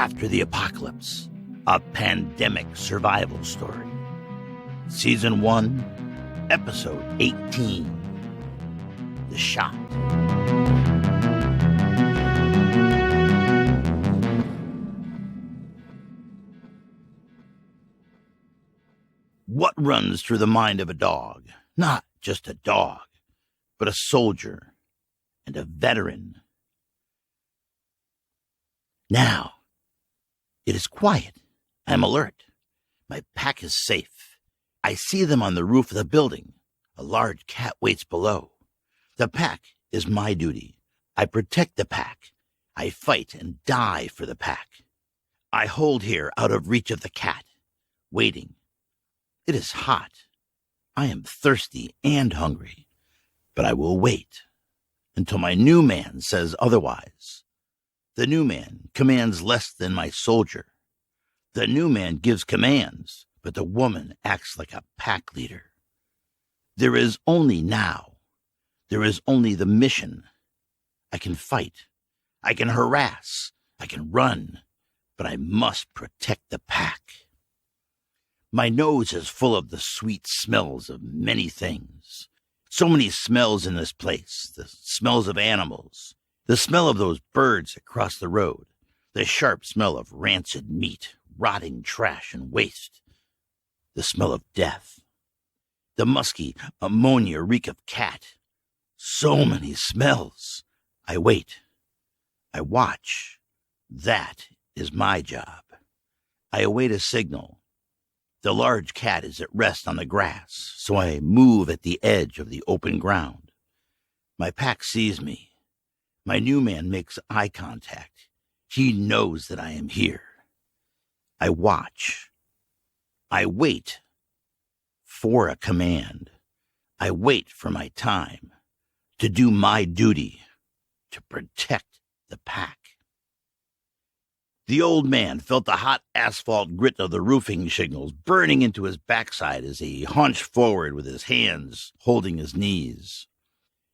After the Apocalypse, a pandemic survival story. Season 1, Episode 18, The Shot. What runs through the mind of a dog? Not just a dog, but a soldier and a veteran. Now, it is quiet. I am alert. My pack is safe. I see them on the roof of the building. A large cat waits below. The pack is my duty. I protect the pack. I fight and die for the pack. I hold here out of reach of the cat, waiting. It is hot. I am thirsty and hungry, but I will wait until my new man says otherwise. The new man commands less than my soldier. The new man gives commands, but the woman acts like a pack leader. There is only now. There is only the mission. I can fight. I can harass. I can run, but I must protect the pack. My nose is full of the sweet smells of many things. So many smells in this place. The smells of animals. The smell of those birds across the road. The sharp smell of rancid meat, rotting trash and waste. The smell of death. The musky ammonia reek of cat. So many smells. I wait. I watch. That is my job. I await a signal. The large cat is at rest on the grass, so I move at the edge of the open ground. My pack sees me. My new man makes eye contact. He knows that I am here. I watch. I wait for a command. I wait for my time to do my duty, to protect the pack. The old man felt the hot asphalt grit of the roofing shingles burning into his backside as he hunched forward with his hands holding his knees.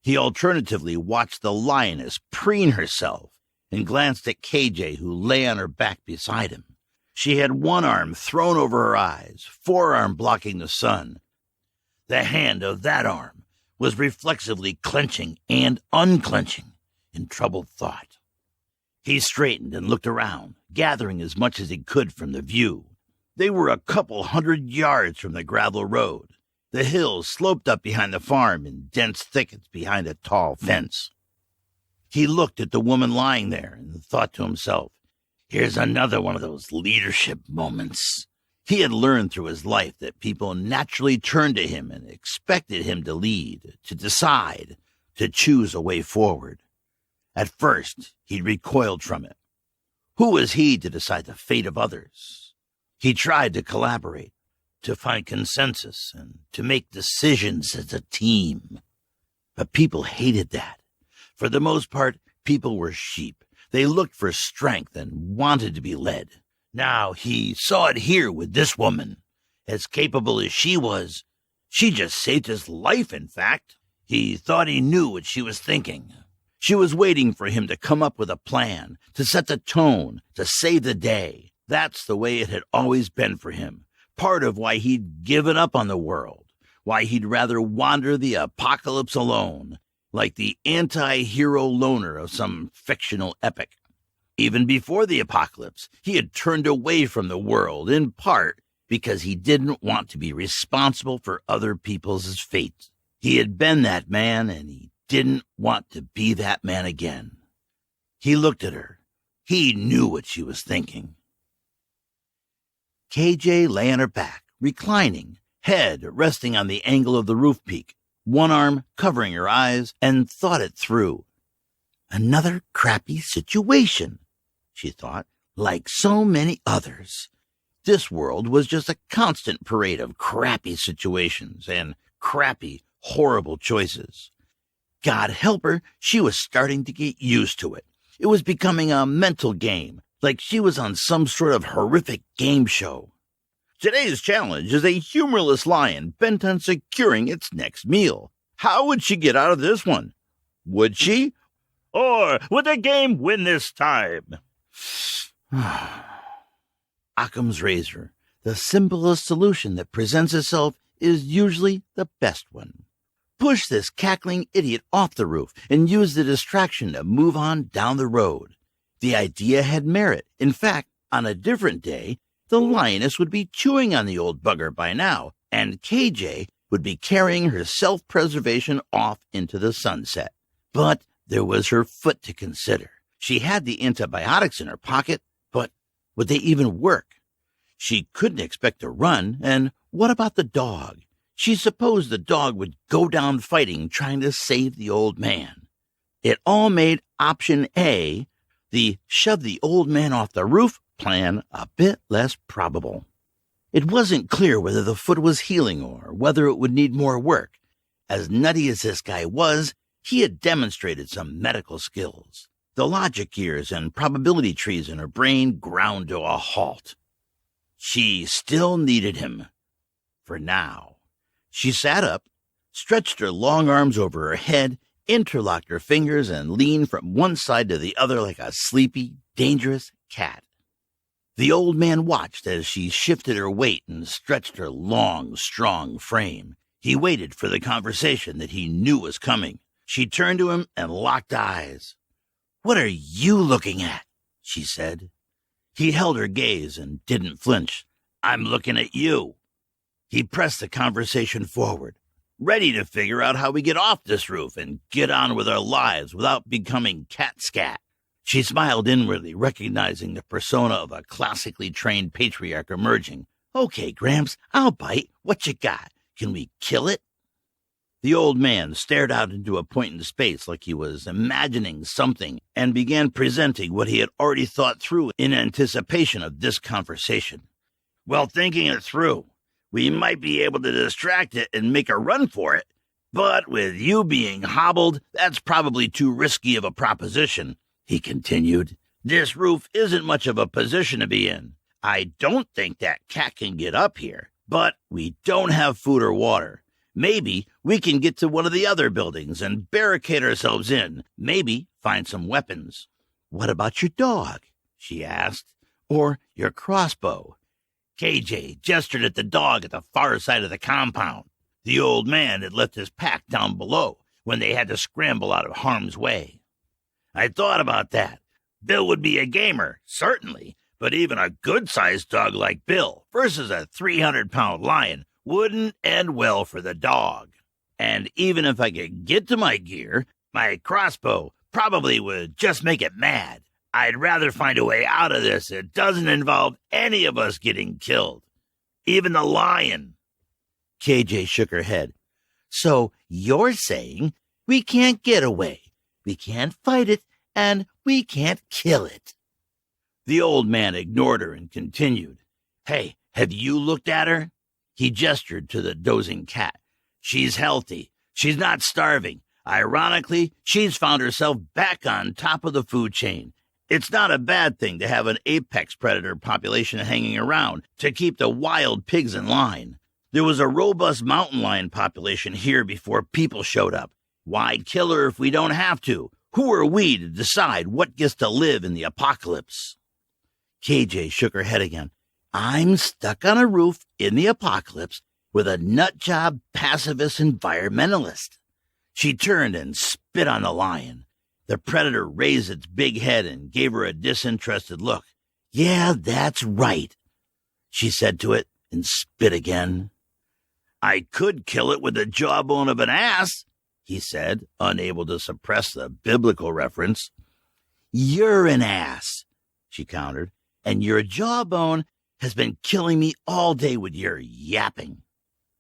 He alternatively watched the lioness preen herself and glanced at KJ, who lay on her back beside him. She had one arm thrown over her eyes, forearm blocking the sun. The hand of that arm was reflexively clenching and unclenching in troubled thought. He straightened and looked around, gathering as much as he could from the view. They were a couple 100 yards from the gravel road. The hills sloped up behind the farm in dense thickets behind a tall fence. He looked at the woman lying there and thought to himself, here's another one of those leadership moments. He had learned through his life that people naturally turned to him and expected him to lead, to decide, to choose a way forward. At first, he recoiled from it. Who was he to decide the fate of others? He tried to collaborate, to find consensus, and to make decisions as a team. But people hated that. For the most part, people were sheep. They looked for strength and wanted to be led. Now he saw it here with this woman. As capable as she was, she just saved his life, in fact. He thought he knew what she was thinking. She was waiting for him to come up with a plan, to set the tone, to save the day. That's the way it had always been for him. Part of why he'd given up on the world, why he'd rather wander the apocalypse alone, like the anti-hero loner of some fictional epic. Even before the apocalypse, he had turned away from the world, in part because he didn't want to be responsible for other people's fate. He had been that man, and he didn't want to be that man again. He looked at her. He knew what she was thinking. KJ lay on her back, reclining, head resting on the angle of the roof peak, one arm covering her eyes, and thought it through. Another crappy situation, she thought, like so many others. This world was just a constant parade of crappy situations and crappy, horrible choices. God help her, she was starting to get used to it. It was becoming a mental game, like she was on some sort of horrific game show. Today's challenge is a humorless lion bent on securing its next meal. How would she get out of this one? Would she? Or would the game win this time? Occam's razor, the simplest solution that presents itself, is usually the best one. Push this cackling idiot off the roof and use the distraction to move on down the road. The idea had merit. In fact, on a different day, the lioness would be chewing on the old bugger by now, and KJ would be carrying her self-preservation off into the sunset. But there was her foot to consider. She had the antibiotics in her pocket, but would they even work? She couldn't expect to run, and what about the dog? She supposed the dog would go down fighting, trying to save the old man. It all made option A, the shove the old man off the roof plan, a bit less probable. It wasn't clear whether the foot was healing or whether it would need more work. As nutty as this guy was, he had demonstrated some medical skills. The logic gears and probability trees in her brain ground to a halt. She still needed him. For now. She sat up, stretched her long arms over her head, interlocked her fingers, and leaned from one side to the other like a sleepy, dangerous cat. The old man watched as she shifted her weight and stretched her long, strong frame. He waited for the conversation that he knew was coming. She turned to him and locked eyes. "What are you looking at?" she said. He held her gaze and didn't flinch. "I'm looking at you." He pressed the conversation forward, ready to figure out how we get off this roof and get on with our lives without becoming cat scat. She smiled inwardly, recognizing the persona of a classically trained patriarch emerging. "Okay, Gramps, I'll bite. What you got? Can we kill it?" The old man stared out into a point in space like he was imagining something and began presenting what he had already thought through in anticipation of this conversation. "Well, thinking it through, we might be able to distract it and make a run for it. But with you being hobbled, that's probably too risky of a proposition," he continued. "This roof isn't much of a position to be in. I don't think that cat can get up here, but we don't have food or water. Maybe we can get to one of the other buildings and barricade ourselves in, maybe find some weapons." "What about your dog?" she asked. "Or your crossbow?" KJ gestured at the dog at the far side of the compound. The old man had left his pack down below when they had to scramble out of harm's way. "I thought about that. Bill would be a gamer, certainly, but even a good-sized dog like Bill versus a 300-pound lion wouldn't end well for the dog. And even if I could get to my gear, my crossbow probably would just make it mad. I'd rather find a way out of this that doesn't involve any of us getting killed. Even the lion." KJ shook her head. "So you're saying we can't get away, we can't fight it, and we can't kill it?" The old man ignored her and continued. "Hey, have you looked at her?" He gestured to the dozing cat. "She's healthy. She's not starving. Ironically, she's found herself back on top of the food chain. It's not a bad thing to have an apex predator population hanging around to keep the wild pigs in line. There was a robust mountain lion population here before people showed up. Why kill her if we don't have to? Who are we to decide what gets to live in the apocalypse?" KJ shook her head again. "I'm stuck on a roof in the apocalypse with a nutjob pacifist environmentalist." She turned and spit on the lion. The predator raised its big head and gave her a disinterested look. "Yeah, that's right," she said to it and spit again. "I could kill it with the jawbone of an ass," he said, unable to suppress the biblical reference. "You're an ass," she countered, "and your jawbone has been killing me all day with your yapping."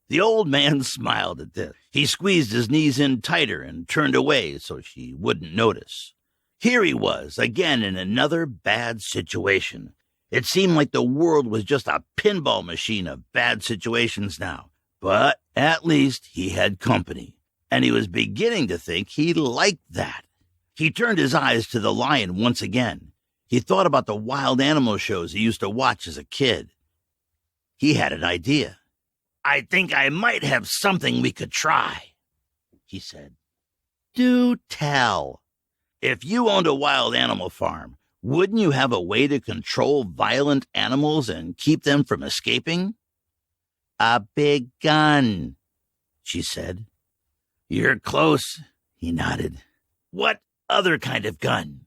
The old man smiled at this. He squeezed his knees in tighter and turned away so she wouldn't notice. Here he was, again in another bad situation. It seemed like the world was just a pinball machine of bad situations now. But at least he had company, and he was beginning to think he liked that. He turned his eyes to the lion once again. He thought about the wild animal shows he used to watch as a kid. He had an idea. "I think I might have something we could try," he said. "Do tell." "If you owned a wild animal farm, Wouldn't you have a way to control violent animals and keep them from escaping? A big gun, she said. You're close, he nodded. What other kind of gun?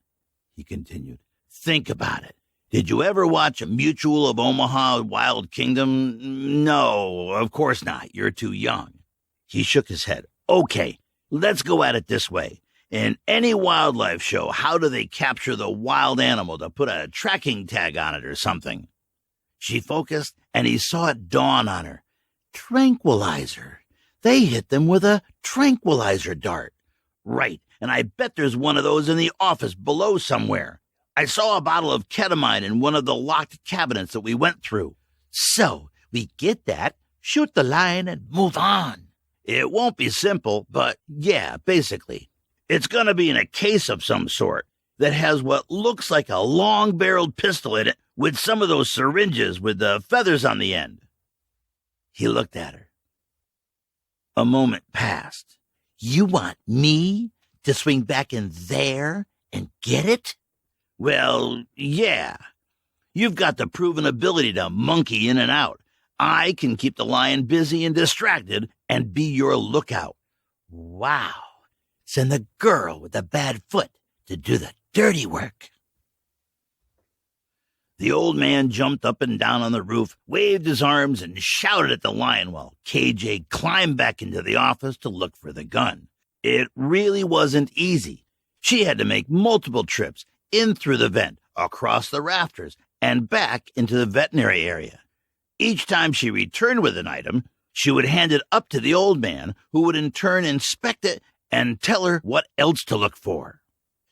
He continued. Think about it. Did you ever watch Mutual of Omaha Wild Kingdom? No, of course not. You're too young. He shook his head. Okay, let's go at it this way. In any wildlife show, how do they capture the wild animal to put a tracking tag on it or something? She focused, and he saw it dawn on her. Tranquilizer. They hit them with a tranquilizer dart. Right, and I bet there's one of those in the office below somewhere. I saw a bottle of ketamine in one of the locked cabinets that we went through. So, we get that, shoot the lion, and move on. It won't be simple, but yeah, basically. It's going to be in a case of some sort that has what looks like a long-barreled pistol in it with some of those syringes with the feathers on the end. He looked at her. A moment passed. You want me to swing back in there and get it? Well, yeah. You've got the proven ability to monkey in and out. I can keep the lion busy and distracted and be your lookout. Wow. Send the girl with the bad foot to do the dirty work. The old man jumped up and down on the roof, waved his arms, and shouted at the lion while KJ climbed back into the office to look for the gun. It really wasn't easy. She had to make multiple trips in through the vent, across the rafters, and back into the veterinary area. Each time she returned with an item, she would hand it up to the old man, who would in turn inspect it and tell her what else to look for.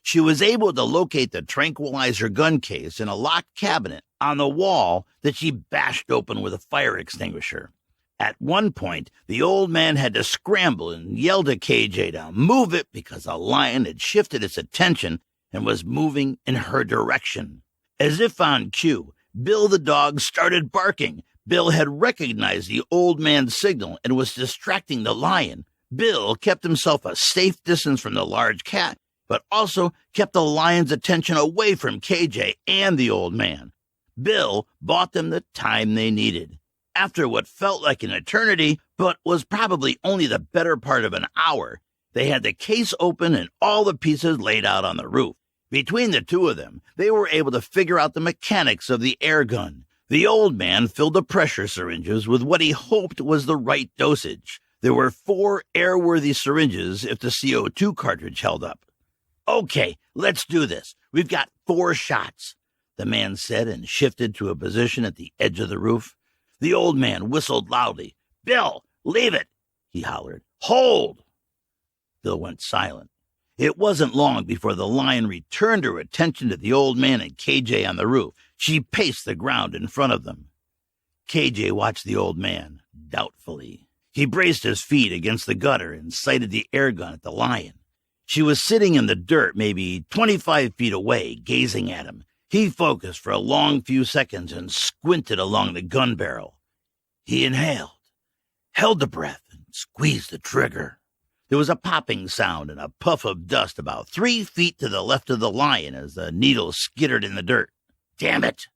She was able to locate the tranquilizer gun case in a locked cabinet on the wall that she bashed open with a fire extinguisher. At one point, the old man had to scramble and yell to KJ to move it because a lion had shifted its attention and was moving in her direction. As if on cue, Bill the dog started barking. Bill had recognized the old man's signal and was distracting the lion. Bill kept himself a safe distance from the large cat, but also kept the lion's attention away from KJ and the old man. Bill bought them the time they needed. After what felt like an eternity, but was probably only the better part of an hour, they had the case open and all the pieces laid out on the roof. Between the two of them, they were able to figure out the mechanics of the air gun. The old man filled the pressure syringes with what he hoped was the right dosage. There were 4 airworthy syringes if the CO2 cartridge held up. Okay, let's do this. We've got 4 shots, the man said and shifted to a position at the edge of the roof. The old man whistled loudly. Bill, leave it, he hollered. Hold! Bill went silent. It wasn't long before the lion returned her attention to the old man and KJ on the roof. She paced the ground in front of them. KJ watched the old man, doubtfully. He braced his feet against the gutter and sighted the air gun at the lion. She was sitting in the dirt maybe 25 feet away, gazing at him. He focused for a long few seconds and squinted along the gun barrel. He inhaled, held the breath, and squeezed the trigger. There was a popping sound and a puff of dust about 3 feet to the left of the lion as the needle skittered in the dirt. Damn it,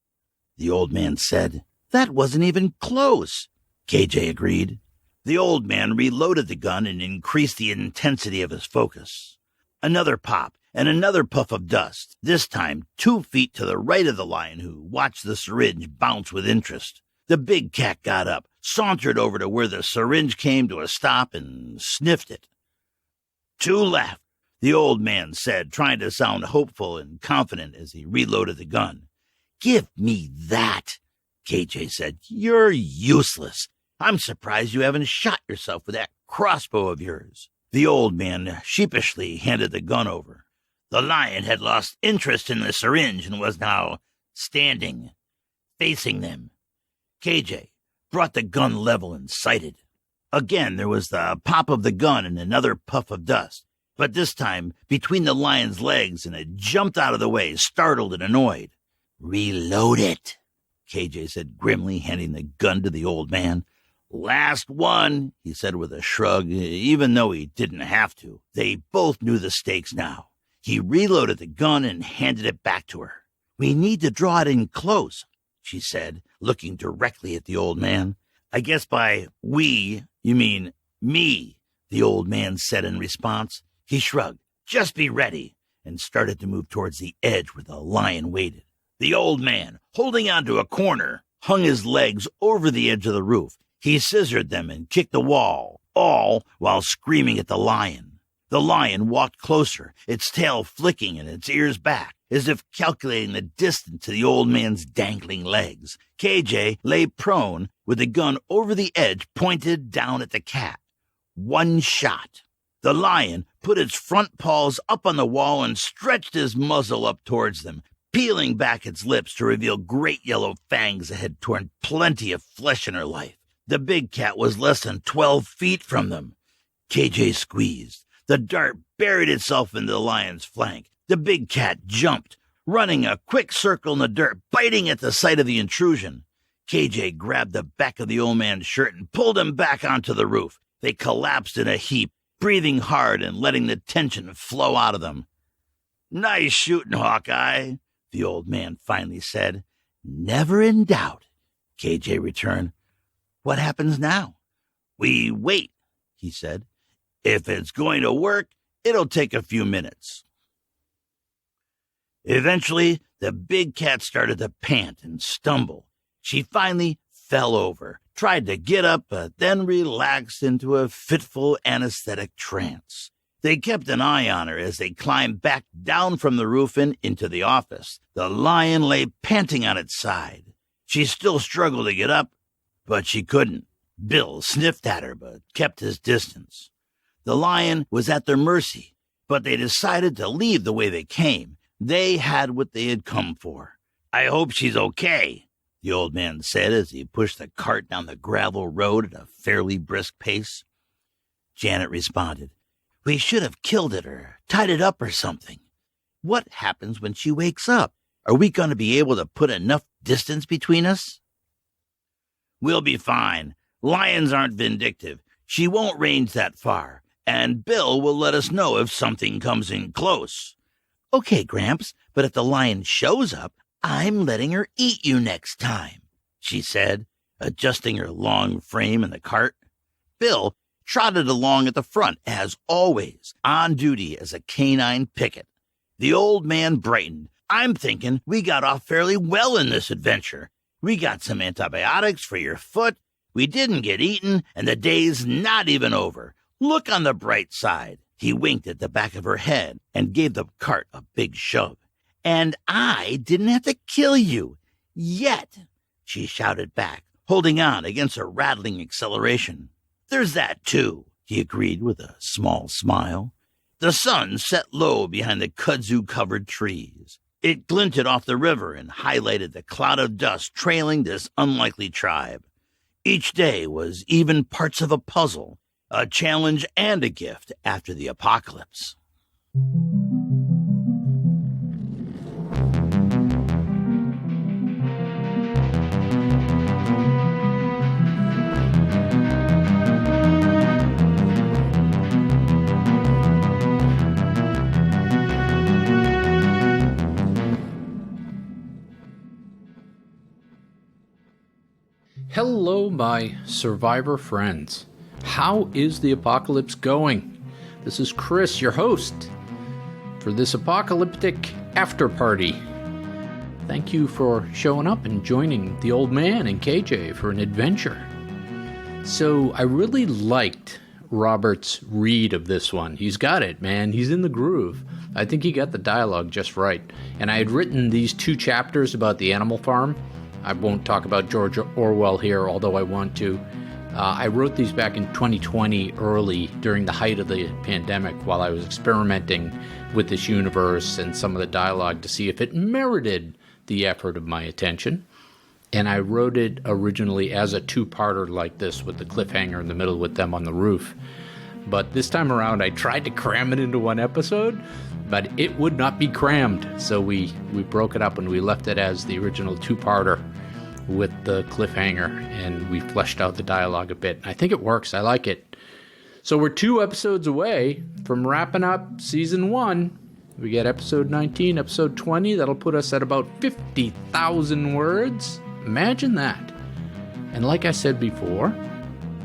the old man said. That wasn't even close, KJ agreed. The old man reloaded the gun and increased the intensity of his focus. Another pop and another puff of dust, this time 2 feet to the right of the lion, who watched the syringe bounce with interest. The big cat got up, sauntered over to where the syringe came to a stop, and sniffed it. 2 left, the old man said, trying to sound hopeful and confident as he reloaded the gun. Give me that, KJ said. You're useless. I'm surprised you haven't shot yourself with that crossbow of yours. The old man sheepishly handed the gun over. The lion had lost interest in the syringe and was now standing, facing them. KJ brought the gun level and sighted. Again, there was the pop of the gun and another puff of dust, but this time between the lion's legs, and it jumped out of the way, startled and annoyed. Reload it, KJ said grimly, handing the gun to the old man. Last one, he said with a shrug, even though he didn't have to. They both knew the stakes now. He reloaded the gun and handed it back to her. We need to draw it in close, she said, looking directly at the old man. I guess by we, you mean me, the old man said in response. He shrugged. Just be ready, and started to move towards the edge where the lion waited. The old man, holding onto a corner, hung his legs over the edge of the roof. He scissored them and kicked the wall, all while screaming at the lion. The lion walked closer, its tail flicking and its ears back, as if calculating the distance to the old man's dangling legs. KJ lay prone with the gun over the edge pointed down at the cat. One shot. The lion put its front paws up on the wall and stretched his muzzle up towards them, peeling back its lips to reveal great yellow fangs that had torn plenty of flesh in her life. The big cat was less than 12 feet from them. KJ squeezed. The dart buried itself into the lion's flank. The big cat jumped, running a quick circle in the dirt, biting at the sight of the intrusion. KJ grabbed the back of the old man's shirt and pulled him back onto the roof. They collapsed in a heap, breathing hard and letting the tension flow out of them. Nice shooting, Hawkeye, the old man finally said. Never in doubt, KJ returned. What happens now? We wait, he said. If it's going to work, it'll take a few minutes. Eventually, the big cat started to pant and stumble. She finally fell over, tried to get up, but then relaxed into a fitful anesthetic trance. They kept an eye on her as they climbed back down from the roof and into the office. The lion lay panting on its side. She still struggled to get up, but she couldn't. Bill sniffed at her, but kept his distance. The lion was at their mercy, but they decided to leave the way they came. They had what they had come for. I hope she's okay, the old man said as he pushed the cart down the gravel road at a fairly brisk pace. Janet responded, We should have killed it or tied it up or something. What happens when she wakes up? Are we going to be able to put enough distance between us? We'll be fine. Lions aren't vindictive. She won't range that far, and Bill will let us know if something comes in close. Okay, Gramps, but if the lion shows up, I'm letting her eat you next time, she said, adjusting her long frame in the cart. Bill trotted along at the front, as always, on duty as a canine picket. The old man brightened. I'm thinking we got off fairly well in this adventure. We got some antibiotics for your foot. We didn't get eaten, and the day's not even over. Look on the bright side. He winked at the back of her head and gave the cart a big shove. And I didn't have to kill you. Yet, she shouted back, holding on against a rattling acceleration. There's that, too, he agreed with a small smile. The sun set low behind the kudzu-covered trees. It glinted off the river and highlighted the cloud of dust trailing this unlikely tribe. Each day was even parts of a puzzle, a challenge and a gift after the apocalypse. Hello, my survivor friends. How is the apocalypse going? This is Chris, your host, for this apocalyptic after party. Thank you for showing up and joining the old man and KJ for an adventure. So I really liked Robert's read of this one. He's got it, man. He's in the groove. I think he got the dialogue just right. And I had written these 2 chapters about the animal farm. I won't talk about George Orwell here, although I want to. I wrote these back in 2020, early, during the height of the pandemic, while I was experimenting with this universe and some of the dialogue to see if it merited the effort of my attention. And I wrote it originally as a 2-parter like this, with the cliffhanger in the middle with them on the roof. But this time around, I tried to cram it into one episode, but it would not be crammed. So we broke it up and we left it as the original 2-parter with the cliffhanger, and we fleshed out the dialogue a bit. I think it works. I like it. So we're 2 episodes away from wrapping up season 1, We get episode 19, episode 20. That'll put us at about 50,000 words. Imagine that. And like I said before,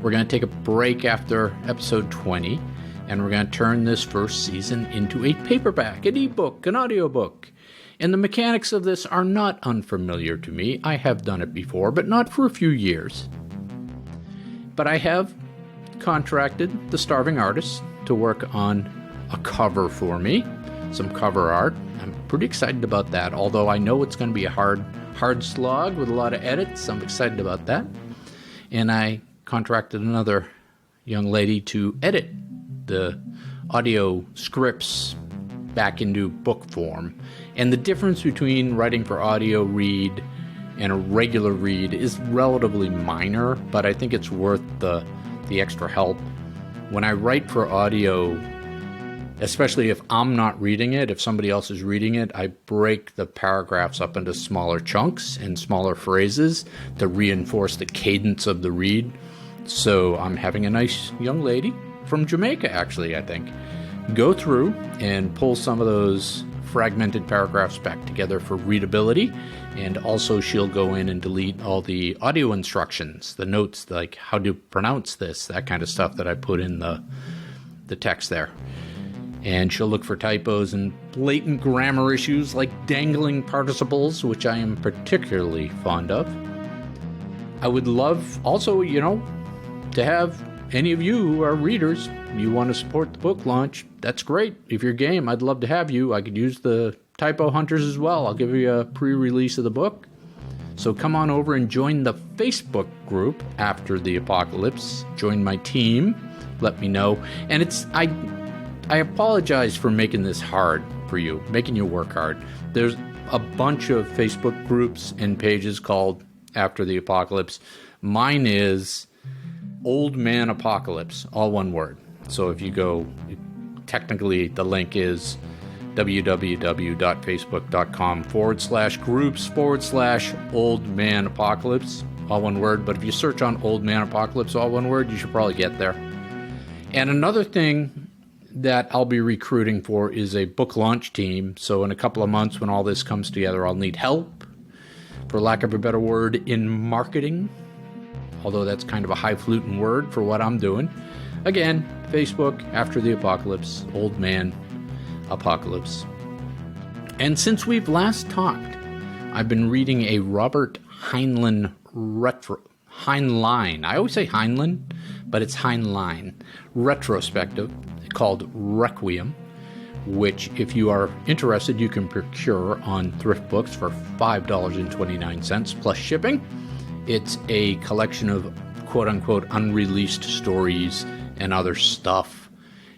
we're going to take a break after episode 20, and we're going to turn this first season into a paperback, an ebook, an audiobook. And the mechanics of this are not unfamiliar to me. I have done it before, but not for a few years. But I have contracted the Starving Artist to work on a cover for me, some cover art. I'm pretty excited about that, although I know it's going to be a hard slog with a lot of edits. I'm excited about that. And I contracted another young lady to edit the audio scripts back into book form. And the difference between writing for audio read and a regular read is relatively minor, but I think it's worth the extra help. When I write for audio, especially if I'm not reading it, if somebody else is reading it, I break the paragraphs up into smaller chunks and smaller phrases to reinforce the cadence of the read. So I'm having a nice young lady from Jamaica, actually, I think, go through and pull some of those fragmented paragraphs back together for readability. And also she'll go in and delete all the audio instructions, the notes, like how to pronounce this, that kind of stuff that I put in the text there. And she'll look for typos and blatant grammar issues like dangling participles, which I am particularly fond of. I would love also, to have any of you who are readers, you want to support the book launch, that's great. If you're game, I'd love to have you. I could use the typo hunters as well. I'll give you a pre-release of the book. So come on over and join the Facebook group After the Apocalypse. Join my team. Let me know. And I apologize for making this hard for you, making you work hard. There's a bunch of Facebook groups and pages called After the Apocalypse. Mine is Old Man Apocalypse, all one word. So if you go, technically the link is www.facebook.com/groups/Old Man Apocalypse, all one word. But if you search on Old Man Apocalypse, all one word, you should probably get there. And another thing that I'll be recruiting for is a book launch team. So in a couple of months when all this comes together, I'll need help, for lack of a better word, in marketing. Although that's kind of a highfalutin word for what I'm doing. Again, Facebook, After the Apocalypse, Old Man Apocalypse. And since we've last talked, I've been reading a Robert Heinlein I always say Heinlein, but it's Heinlein retrospective called Requiem, which, if you are interested, you can procure on Thrift Books for $5.29 plus shipping. It's a collection of quote-unquote unreleased stories and other stuff.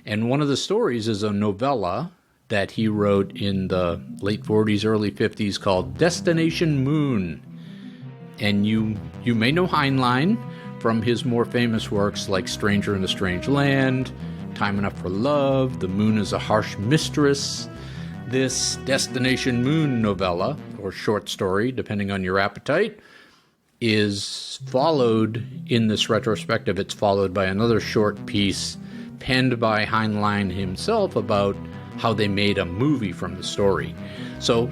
And one of the stories is a novella that he wrote in the late 40s, early 50s called Destination Moon. And you may know Heinlein from his more famous works like Stranger in a Strange Land, Time Enough for Love, The Moon is a Harsh Mistress. This Destination Moon novella, or short story, depending on your appetite, is followed in this retrospective. It's followed by another short piece penned by Heinlein himself about how they made a movie from the story. So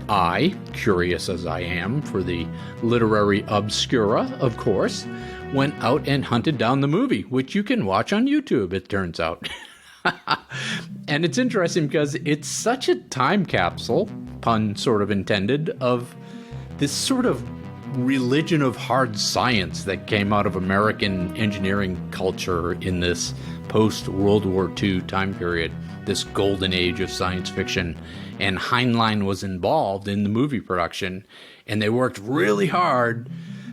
I, curious as I am for the literary obscura, of course, went out and hunted down the movie, which you can watch on YouTube, it turns out. And it's interesting because it's such a time capsule, pun sort of intended, of this sort of religion of hard science that came out of American engineering culture in this post-World War II time period, this golden age of science fiction. And Heinlein was involved in the movie production, and they worked really hard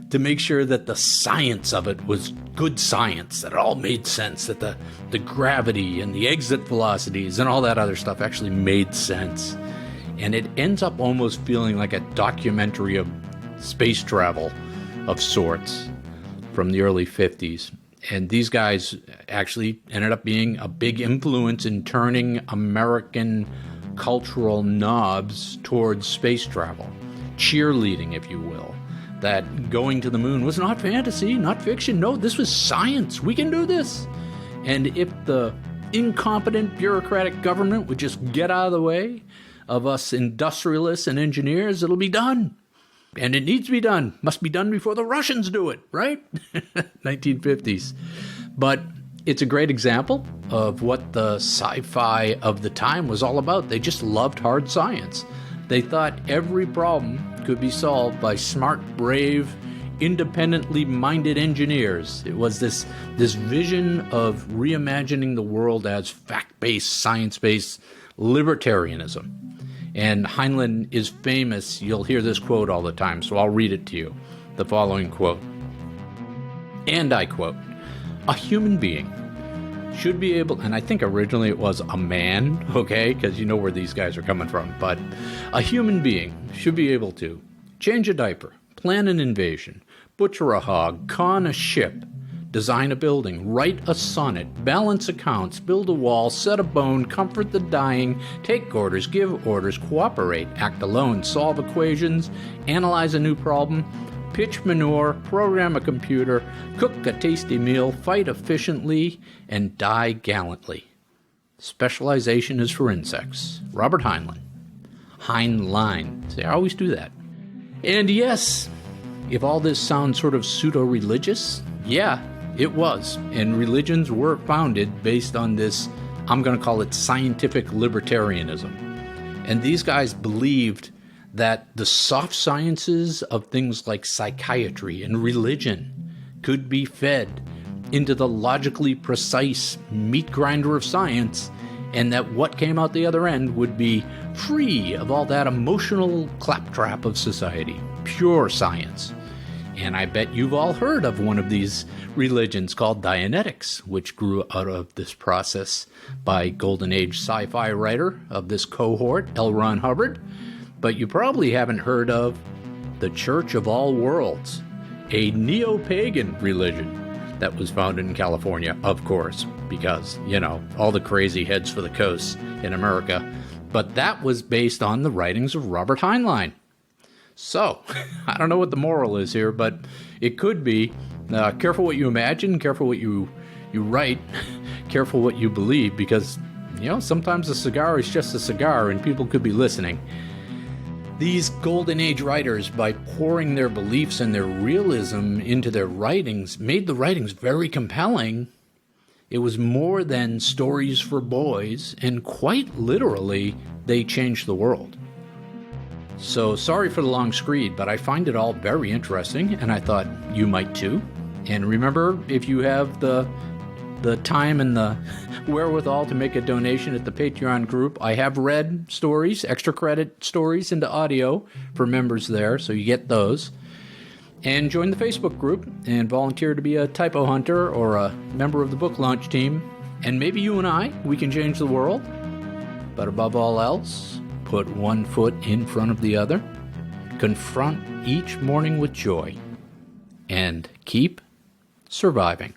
to make sure that the science of it was good science, that it all made sense, that the gravity and the exit velocities and all that other stuff actually made sense. And it ends up almost feeling like a documentary of space travel of sorts from the early 50s. And these guys actually ended up being a big influence in turning American cultural knobs towards space travel, cheerleading, if you will. That going to the moon was not fantasy, not fiction. No, this was science. We can do this. And if the incompetent bureaucratic government would just get out of the way of us industrialists and engineers, it'll be done. And it needs to be done. Must be done before the Russians do it, right? 1950s. But it's a great example of what the sci-fi of the time was all about. They just loved hard science. They thought every problem could be solved by smart, brave, independently minded engineers. It was this vision of reimagining the world as fact-based, science-based libertarianism. And Heinlein is famous. You'll hear this quote all the time, so I'll read it to you. The following quote. And I quote, "A human being should be able," and I think originally it was a man, okay, because you know where these guys are coming from, but "a human being should be able to change a diaper, plan an invasion, butcher a hog, con a ship, design a building, write a sonnet, balance accounts, build a wall, set a bone, comfort the dying, take orders, give orders, cooperate, act alone, solve equations, analyze a new problem, pitch manure, program a computer, cook a tasty meal, fight efficiently, and die gallantly. Specialization is for insects." Robert Heinlein. Heinlein. See, I always do that. And yes, if all this sounds sort of pseudo-religious, yeah, it was. And religions were founded based on this, I'm going to call it scientific libertarianism. And these guys believed that the soft sciences of things like psychiatry and religion could be fed into the logically precise meat grinder of science, and that what came out the other end would be free of all that emotional claptrap of society. Pure science. And I bet you've all heard of one of these religions called Dianetics, which grew out of this process by Golden Age sci-fi writer of this cohort, L. Ron Hubbard. But you probably haven't heard of the Church of All Worlds, a neo-pagan religion that was founded in California, of course, because, you know, all the crazy heads for the coast in America. But that was based on the writings of Robert Heinlein. So, I don't know what the moral is here, but it could be careful what you imagine, careful what you write, careful what you believe, because, you know, sometimes a cigar is just a cigar and people could be listening. These Golden Age writers, by pouring their beliefs and their realism into their writings, made the writings very compelling. It was more than stories for boys, and quite literally, they changed the world. So sorry for the long screed, but I find it all very interesting, and I thought you might too. And remember, if you have the time and the wherewithal to make a donation at the Patreon group, I have read stories, extra credit stories into audio for members there, so you get those. And join the Facebook group and volunteer to be a typo hunter or a member of the book launch team. And maybe you and I, we can change the world. But above all else, put one foot in front of the other, confront each morning with joy, and keep surviving.